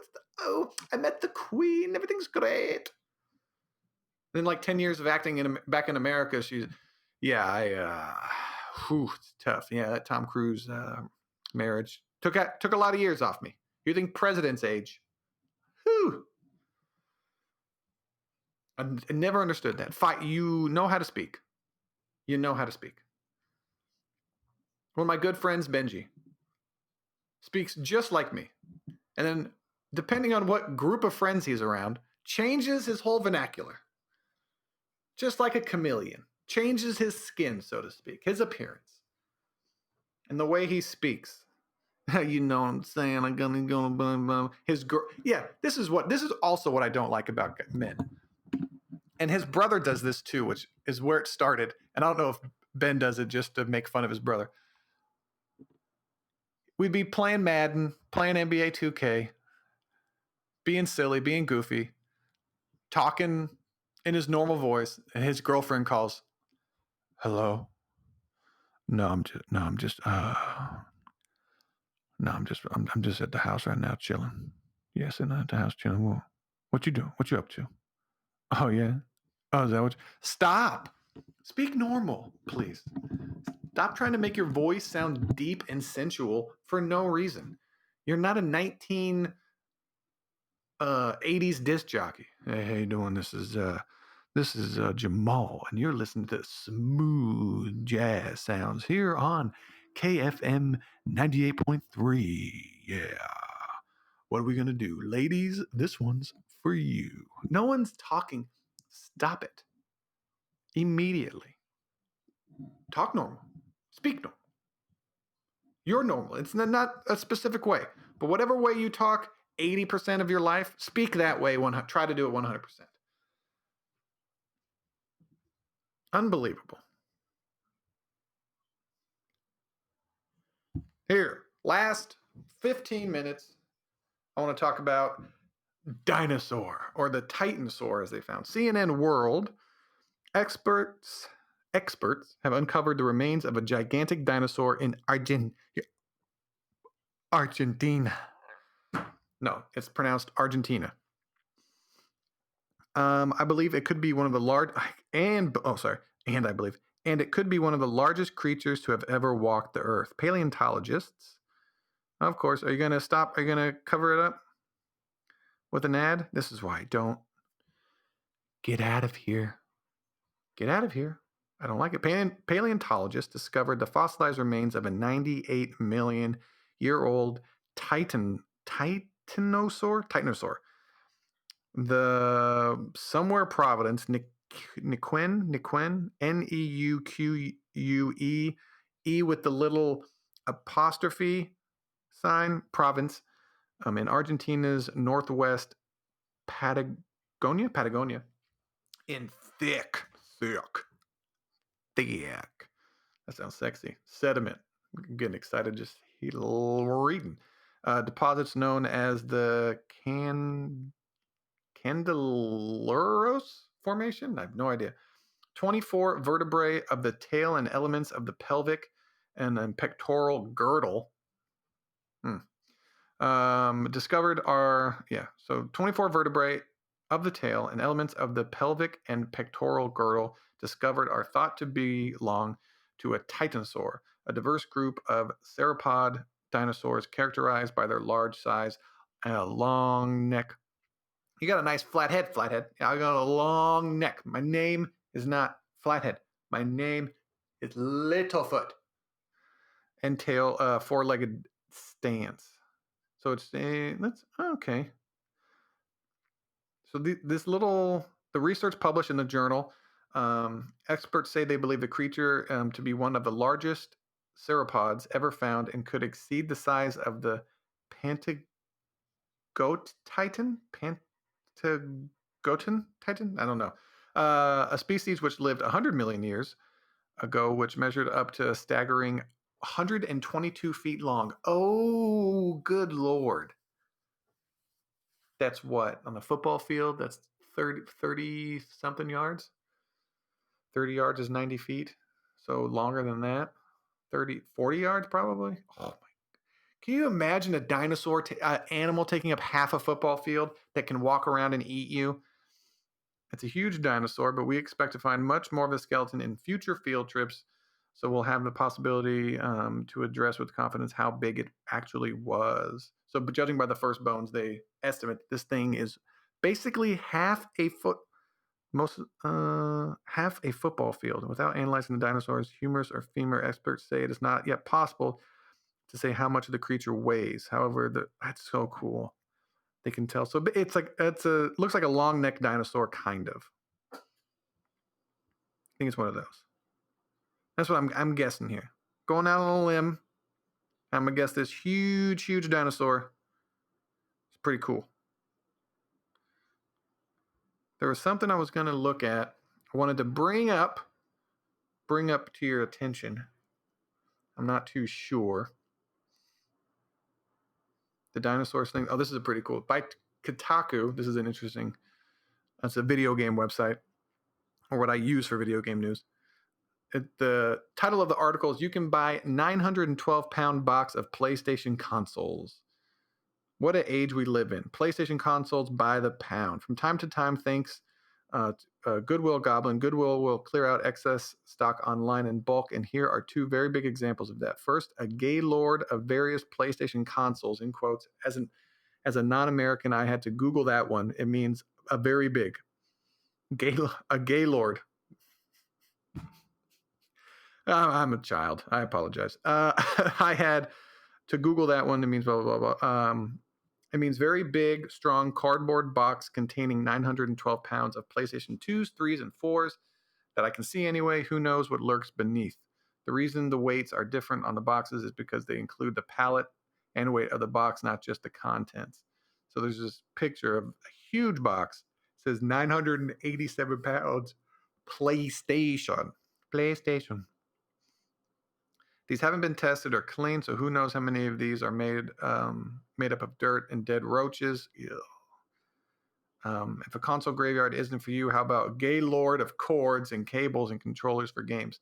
I met the Queen. Everything's great. Then, like 10 years of acting back in America, it's tough. Yeah, that Tom Cruise marriage took a lot of years off me. You think president's age? Whew. I never understood that. You know how to speak. You know how to speak. One of my good friends, Benji, speaks just like me. And then, depending on what group of friends he's around, changes his whole vernacular. Just like a chameleon. Changes his skin, so to speak, his appearance. And the way he speaks. You know what I'm saying? I'm gonna go. His girl. Yeah, this is also what I don't like about men. And his brother does this too, which is where it started. And I don't know if Ben does it just to make fun of his brother. We'd be playing Madden, playing NBA 2K, being silly, being goofy, talking in his normal voice, and his girlfriend calls, "Hello? I'm just at the house right now chilling. Yeah, sitting at the house chilling. What you doing? What you up to? Oh yeah. Oh, is that what? Stop. Speak normal, please. Stop trying to make your voice sound deep and sensual for no reason. You're not a 1980s disc jockey. Hey, how you doing? This is Jamal, and you're listening to smooth jazz sounds here on KFM 98.3. Yeah. What are we gonna do, ladies? This one's for you. No one's talking. Stop it. Immediately. Talk normal. Speak normal. You're normal. It's not a specific way, but whatever way you talk 80% of your life, speak that way. Try to do it 100%. Unbelievable. Here, last 15 minutes, I want to talk about dinosaur, or the titanosaur as they found. CNN World experts have uncovered the remains of a gigantic dinosaur in Argentina. No, it's pronounced Argentina. I believe it could be one of the and I believe, and it could be one of the largest creatures to have ever walked the earth. Paleontologists, of course, are you going to stop? Are you going to cover it up with an ad? This is why I don't. Get out of here. Get out of here. I don't like it. Paleontologists discovered the fossilized remains of a 98 million year old titanosaur. The somewhere Providence, Neuquén, Neuque, with the little apostrophe sign, province, in Argentina's northwest Patagonia, in thick. That sounds sexy. Sediment. I'm getting excited just reading. Deposits known as the Candelaros Formation. I have no idea. 24 vertebrae of the tail and elements of the pelvic and pectoral girdle. Discovered are, so 24 vertebrae of the tail and elements of the pelvic and pectoral girdle discovered are thought to belong to a titanosaur, a diverse group of sauropod dinosaurs characterized by their large size and a long neck. You got a nice flathead. Yeah, I got a long neck. My name is not Flathead. My name is Littlefoot. And tail, four-legged stance. So it's okay. So the research published in the journal, experts say they believe the creature to be one of the largest sauropods ever found and could exceed the size of the Pentagote titan. Pentagotan titan? I don't know. A species which lived 100 million years ago, which measured up to a staggering 122 feet long. Oh, good Lord. That's what? On the football field, that's 30 something yards. 30 yards is 90 feet. So longer than that. 40 yards probably. Oh my. Can you imagine a dinosaur, animal taking up half a football field that can walk around and eat you? It's a huge dinosaur, but we expect to find much more of the skeleton in future field trips. So we'll have the possibility to address with confidence how big it actually was. So, but judging by the first bones, they estimate this thing is basically half a football field. Without analyzing the dinosaur's humerus or femur, experts say it is not yet possible to say how much the creature weighs. However, that's so cool. They can tell. So it's looks like a long neck dinosaur, kind of. I think it's one of those. That's what I'm guessing here. Going out on a limb, I'm gonna guess this huge dinosaur. It's pretty cool. There was something I was gonna look at. I wanted to bring up to your attention. I'm not too sure. The dinosaurs thing. Oh, this is a pretty cool. By Kotaku, this is an interesting. That's a video game website, or what I use for video game news. The title of the article is "You Can Buy 912-pound Box of PlayStation Consoles." What an age we live in. PlayStation consoles by the pound. From time to time, thanks Goodwill Goblin. Goodwill will clear out excess stock online in bulk, and here are two very big examples of that. First, a gay lord of various PlayStation consoles, in quotes. As a non-American, I had to Google that one. It means a very big. A gay lord. I'm a child. I apologize. I had to Google that one. It means blah, blah, blah, blah. It means very big, strong cardboard box containing 912 pounds of PlayStation 2s, 3s, and 4s that I can see anyway. Who knows what lurks beneath? The reason the weights are different on the boxes is because they include the pallet and weight of the box, not just the contents. So there's this picture of a huge box. It says 987 pounds PlayStation. These haven't been tested or cleaned, so who knows how many of these are made up of dirt and dead roaches. If a console graveyard isn't for you, how about a gay lord of cords and cables and controllers for games?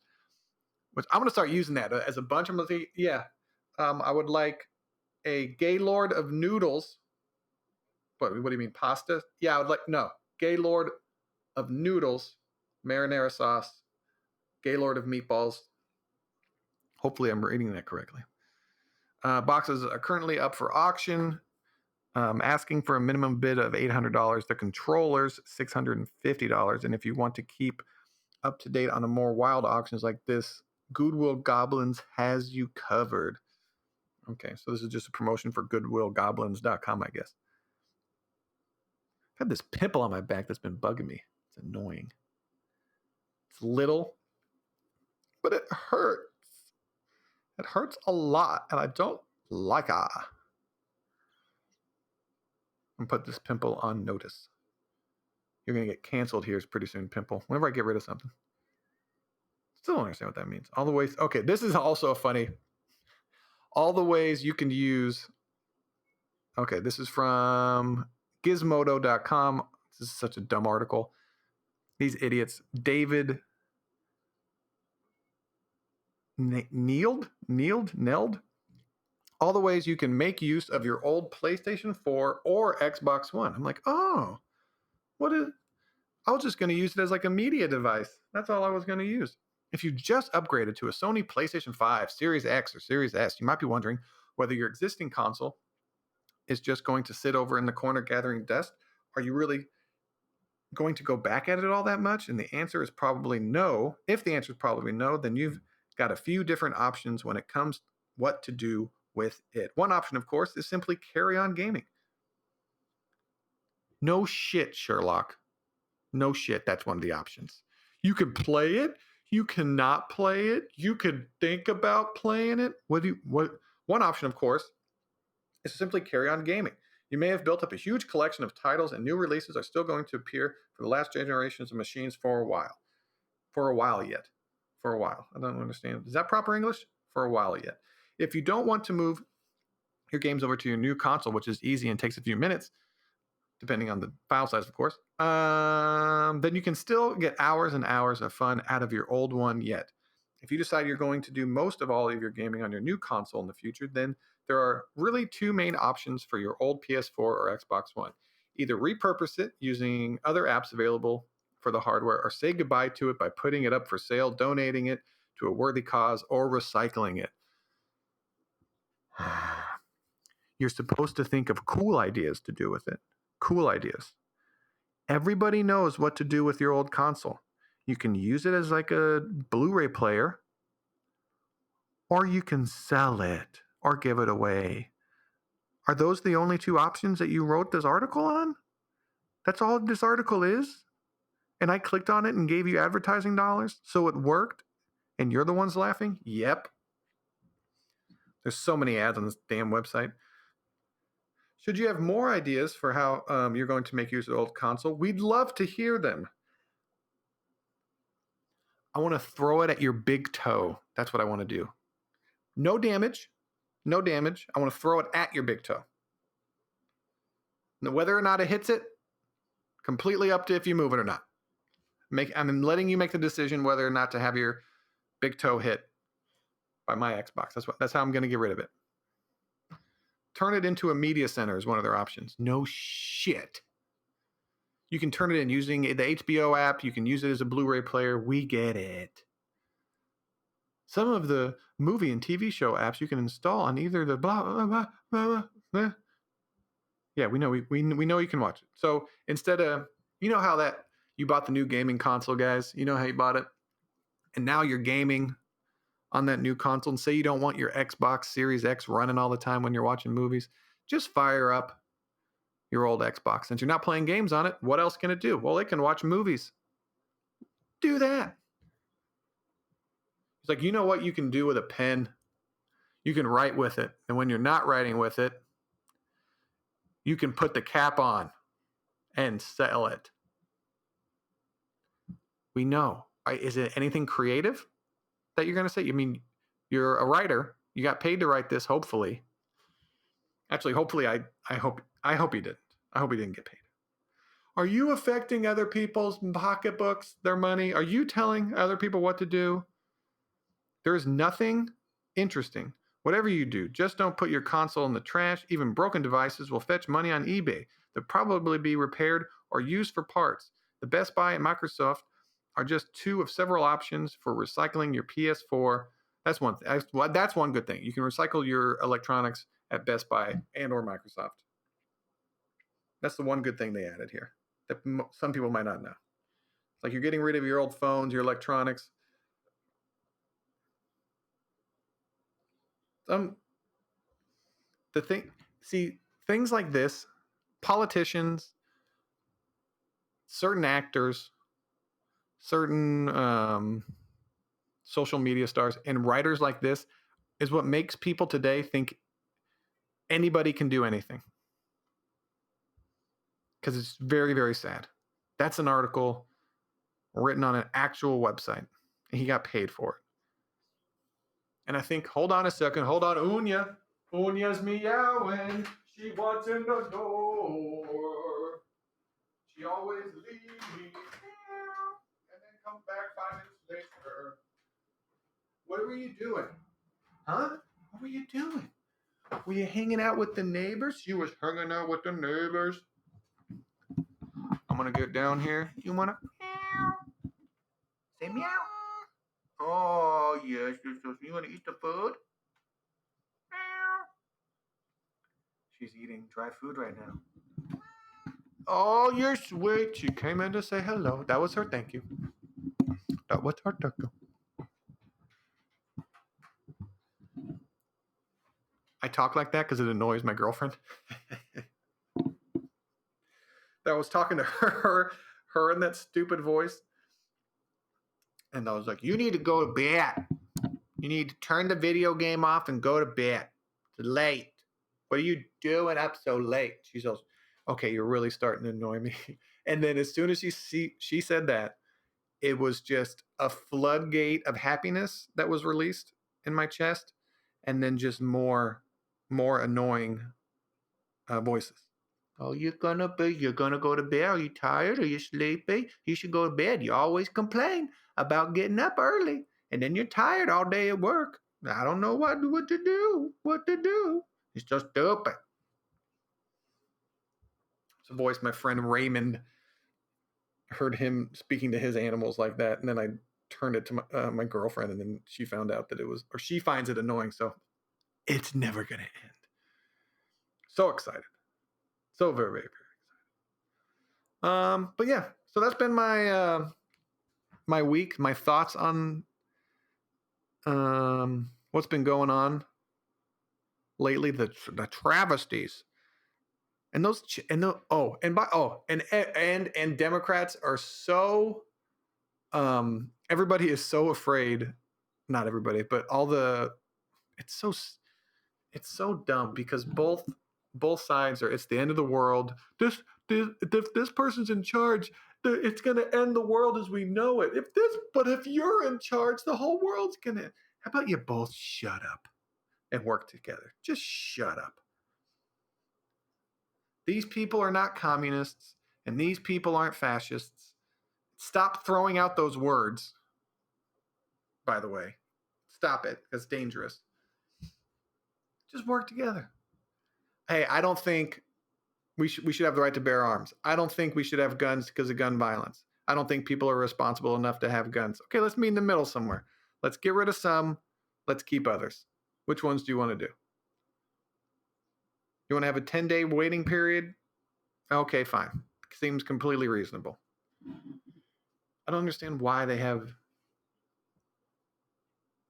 Which I'm going to start using that as a bunch. I'm going to say, I would like a gay lord of noodles. What do you mean, pasta? Yeah, I would like, no, gay lord of noodles, marinara sauce, Gaylord of Meatballs. Hopefully I'm reading that correctly. Boxes are currently up for auction. Asking for a minimum bid of $800. The controllers, $650. And if you want to keep up to date on the more wild auctions like this, Goodwill Goblins has you covered. Okay, so this is just a promotion for goodwillgoblins.com, I guess. I've had this pimple on my back that's been bugging me. It's annoying. It's little, but it hurts. It hurts a lot, and I don't like it. And put this pimple on notice. You're going to get canceled here pretty soon, pimple. Whenever I get rid of something. Still don't understand what that means. All the ways. Okay, this is also funny. All the ways you can use. Okay, this is from gizmodo.com. This is such a dumb article. These idiots. David Neld? All the ways you can make use of your old PlayStation 4 or Xbox One. I'm like, oh, what is... I was just going to use it as like a media device. That's all I was going to use. If you just upgraded to a Sony PlayStation 5, Series X, or Series S, you might be wondering whether your existing console is just going to sit over in the corner gathering dust. Are you really going to go back at it all that much? And the answer is probably no. If the answer is probably no, then you've got a few different options when it comes to what to do with it. One option, of course, is simply carry on gaming. No shit, Sherlock. No shit, that's one of the options. You could play it. You cannot play it. You could think about playing it. One option, of course, is to simply carry on gaming. You may have built up a huge collection of titles, and new releases are still going to appear for the last generations of machines for a while. For a while yet. For a while. I don't understand. Is that proper English? For a while yet. If you don't want to move your games over to your new console, which is easy and takes a few minutes, depending on the file size, of course, then you can still get hours and hours of fun out of your old one yet. If you decide you're going to do most of all of your gaming on your new console in the future, then there are really two main options for your old PS4 or Xbox One. Either repurpose it using other apps available for the hardware, or say goodbye to it by putting it up for sale, donating it to a worthy cause, or recycling it. You're supposed to think of cool ideas to do with it. Cool ideas. Everybody knows what to do with your old console. You can use it as like a Blu-ray player, or you can sell it or give it away. Are those the only two options that you wrote this article on? That's all this article is? And I clicked on it and gave you advertising dollars, so it worked, and you're the ones laughing? Yep. There's so many ads on this damn website. Should you have more ideas for how you're going to make use of the old console, we'd love to hear them. I want to throw it at your big toe. That's what I want to do. No damage. No damage. I want to throw it at your big toe. Now, whether or not it hits it, completely up to if you move it or not. I'm letting you make the decision whether or not to have your big toe hit by my Xbox. That's how I'm going to get rid of it. Turn it into a media center is one of their options. No shit. You can turn it in using the HBO app. You can use it as a Blu-ray player. We get it. Some of the movie and TV show apps you can install on either the blah, blah, blah, blah, blah. Yeah, we know you can watch it. So instead of, you know how that you bought the new gaming console, guys? You know how you bought it? And now you're gaming on that new console, and say you don't want your Xbox Series X running all the time when you're watching movies, just fire up your old Xbox. Since you're not playing games on it, what else can it do? Well, it can watch movies. Do that. It's like, you know what you can do with a pen? You can write with it. And when you're not writing with it, you can put the cap on and sell it. We know. Is it anything creative that you're going to say? I mean, you're a writer. You got paid to write this, hopefully. Actually, hopefully, I hope he didn't. I hope he didn't get paid. Are you affecting other people's pocketbooks, their money? Are you telling other people what to do? There is nothing interesting. Whatever you do, just don't put your console in the trash. Even broken devices will fetch money on eBay. They'll probably be repaired or used for parts. The Best Buy and Microsoft are just two of several options for recycling your PS4. That's one. That's one good thing. You can recycle your electronics at Best Buy and or Microsoft. That's the one good thing they added here that some people might not know. It's like you're getting rid of your old phones, your electronics. The thing, see, things like this, politicians, certain actors, certain social media stars, and writers like this is what makes people today think anybody can do anything. Because it's very, very sad. That's an article written on an actual website, and he got paid for it. And I think, hold on a second, hold on, Unya. Unya's meowing. She wants in the door. She always leaves me and then comes back 5 minutes later. What were you doing? Huh? What were you doing? Were you hanging out with the neighbors? You was hanging out with the neighbors. I'm gonna get down here. You wanna meow? Say meow. Oh yes, you wanna eat the food? Meow. She's eating dry food right now. Oh, you're sweet. She came in to say hello. That was her thank you. That was her thank you. I talk like that because it annoys my girlfriend. That I was talking to her in that stupid voice. And I was like, you need to go to bed. You need to turn the video game off and go to bed. It's late. What are you doing up so late? She goes, okay, you're really starting to annoy me. And then as soon as she said that, it was just a floodgate of happiness that was released in my chest. And then just more annoying voices. Oh, you're gonna go to bed. Are you tired? Are you sleepy? You should go to bed. You always complain about getting up early, and then you're tired all day at work. I don't know what to do. What to do? It's just stupid. It's a voice my friend Raymond heard him speaking to his animals like that, and then I turned it to my girlfriend, and then she found out that it was, or she finds it annoying. So it's never gonna end. So excited. So very, very, very excited. But yeah, so that's been my my week, my thoughts on what's been going on lately, the travesties, and those and the and Democrats are so everybody is so afraid, not everybody, but all the it's so dumb because both sides are, it's the end of the world. This person's in charge, it's going to end the world as we know it. But if you're in charge, the whole world's going to. How about you both shut up and work together? Just shut up. These people are not communists, and these people aren't fascists. Stop throwing out those words, by the way. Stop it. It's dangerous. Just work together. Hey, I don't think we should have the right to bear arms. I don't think we should have guns because of gun violence. I don't think people are responsible enough to have guns. Okay, let's meet in the middle somewhere. Let's get rid of some. Let's keep others. Which ones do you want to do? You want to have a 10-day waiting period? Okay, fine. Seems completely reasonable. I don't understand why they have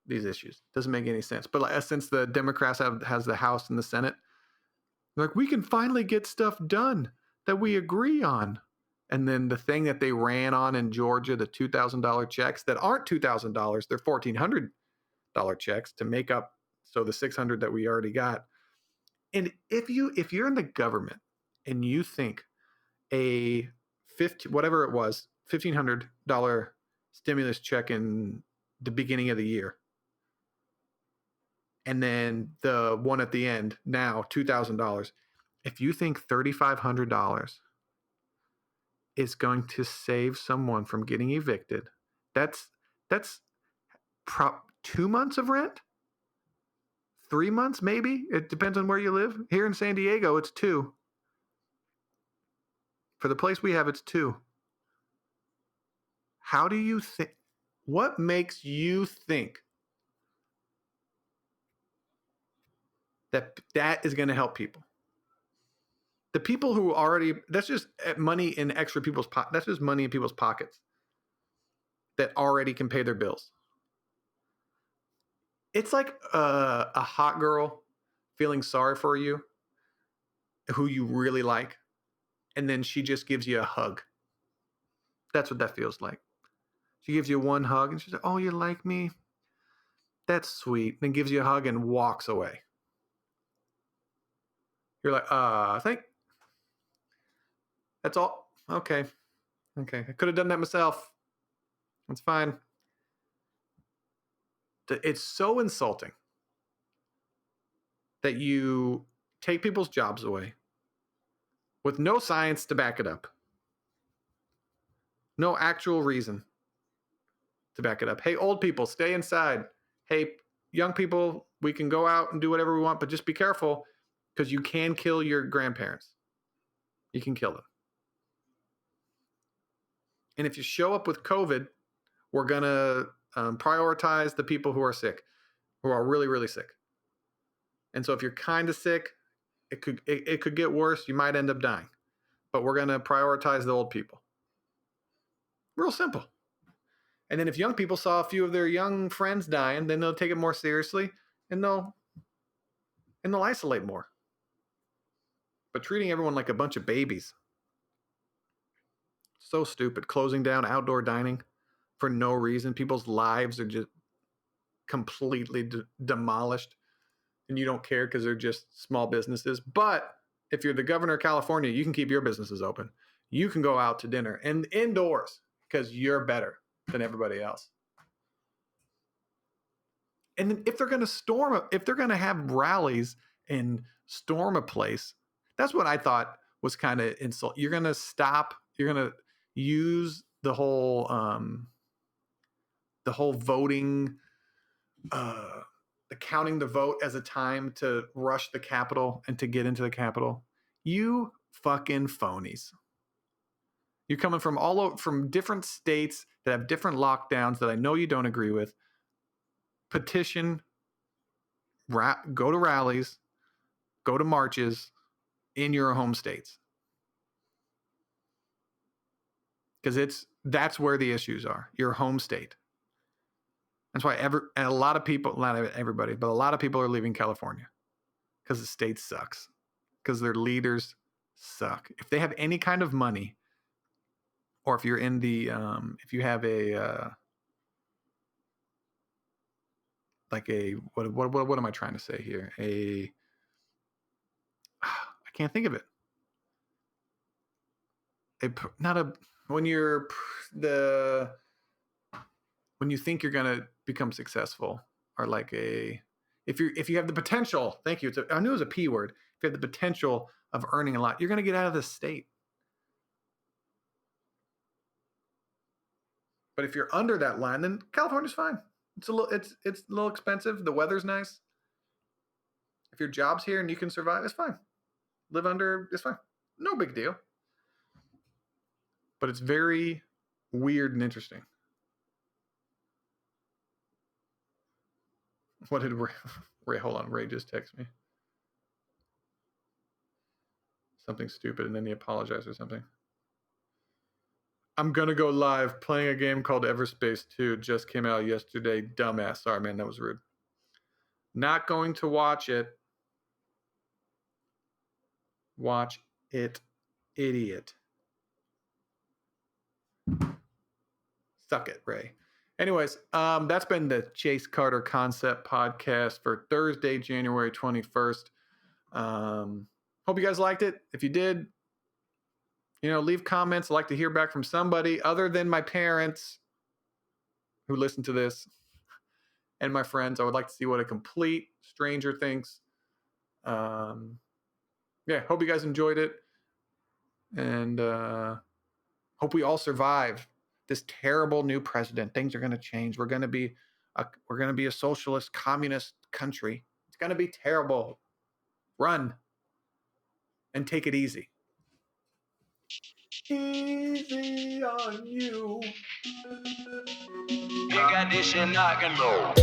these issues. Doesn't make any sense. But since the Democrats has the House and the Senate, they're like, we can finally get stuff done that we agree on. And then the thing that they ran on in Georgia, the $2,000 checks that aren't $2,000, they're $1,400 checks to make up so the $600 that we already got. And if you're in the government and you think a whatever it was, $1,500 stimulus check in the beginning of the year, and then the one at the end now $2,000, if you think $3,500 is going to save someone from getting evicted, that's 2 months of rent, 3 months maybe. It depends on where you live. Here in San Diego, it's 2. For the place we have, it's 2. How do you think? What makes you think that that is going to help people? The people who already, that's just money in extra people's pockets. That's just money in people's pockets that already can pay their bills. It's like a hot girl feeling sorry for you, who you really like, and then she just gives you a hug. That's what that feels like. She gives you one hug and she's like, "Oh, you like me? That's sweet." Then gives you a hug and walks away. You're like, I think that's all. Okay. I could have done that myself. It's fine. It's so insulting that you take people's jobs away with no science to back it up, no actual reason to back it up. Hey, old people, stay inside. Hey, young people, we can go out and do whatever we want, but just be careful because you can kill your grandparents. You can kill them. And if you show up with COVID, we're going to prioritize the people who are sick, who are really, really sick. And so if you're kind of sick, it could get worse. You might end up dying. But we're going to prioritize the old people. Real simple. And then if young people saw a few of their young friends dying, then they'll take it more seriously and they'll isolate more. But treating everyone like a bunch of babies, so stupid. Closing down outdoor dining for no reason. People's lives are just completely demolished, and you don't care because they're just small businesses. But if you're the governor of California, you can keep your businesses open. You can go out to dinner and indoors because you're better than everybody else. And then if they're going to have rallies and storm a place, that's what I thought was kind of insult. You're going to use the whole voting, the counting the vote as a time to rush the Capitol and to get into the Capitol. You fucking phonies. You're coming from all over, from different states that have different lockdowns that I know you don't agree with. Petition, go to rallies, go to marches in your home states. Because that's where the issues are, your home state. That's why a lot of people, not everybody, but a lot of people are leaving California because the state sucks, because their leaders suck. If they have any kind of money, or if you're in the, if you have a, like a, what am I trying to say here? I can't think of it. When you think you're going to become successful, or like if you have the potential, thank you. I knew it was a P word. If you have the potential of earning a lot, you're going to get out of the state. But if you're under that line, then California's fine. It's a little expensive. The weather's nice. If your job's here and you can survive, it's fine. Live under, it's fine. No big deal. But it's very weird and interesting. What did Ray? Hold on, Ray just texted me something stupid, and then he apologized or something. I'm gonna go live playing a game called Everspace 2. Just came out yesterday. Dumbass. Sorry, man, that was rude. Not going to watch it. Watch it, idiot. Suck it, Ray. Anyways, that's been the Chase Carter Concept Podcast for Thursday, January 21st. Hope you guys liked it. If you did, leave comments. I'd like to hear back from somebody other than my parents who listen to this and my friends. I would like to see what a complete stranger thinks. Hope you guys enjoyed it. And hope we all survive this terrible new president. Things are going to change. We're going to be a socialist, communist country. It's going to be terrible. Run and take it easy. Easy on you. You got this shit knocking, bro.